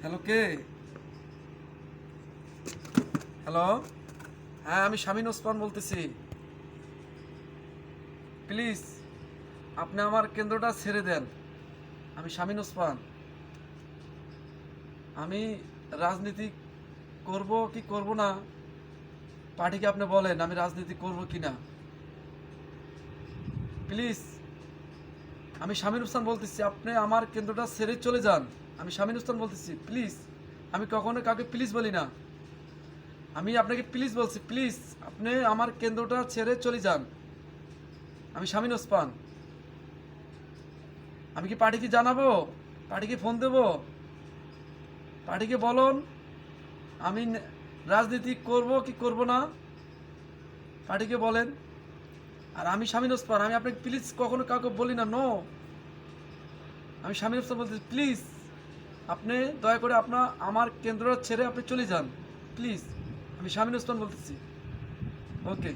Hello, কে? Hello, হ্যাঁ, আমি শামীম ওসমান বলতেছি। প্লিজ আপনি আমার কেন্দ্রটা ছেড়ে দেন। আমি শামীম ওসমান। আমি রাজনীতি করব কি করব না, পার্টিকে আপনি বলেন আমি রাজনীতি করব কি না। প্লিজ, আমি শামীম ওসমান বলতেছি, আপনি আমার কেন্দ্রটা ছেড়ে চলে যান। আমি শামীম ওসমান বলতেছি, প্লিজ। আমি কখনো কাউকে প্লিজ বলি না। আমি আপনাকে প্লিজ বলছি, প্লিজ আপনি আমার কেন্দ্রটা ছেড়ে চলে যান। আমি শামীম ওসমান। আমি কি পার্টিকে জানাবো? পার্টিকে ফোন দেব? পার্টিকে বলুন আমি রাজনীতি করব কি করব না, পার্টিকে বলেন। আর আমি শামীম ওসমান, আমি আপনাকে প্লিজ কখনো কাউকে বলি না। নো, আমি শামীম ওসমান বলতেছি, প্লিজ আপনি দয়া করে আপনার আমার কেন্দ্র ছেড়ে আপনি চলে যান, প্লিজ। আমি শামীম ওসমান বলতেছি। ওকে।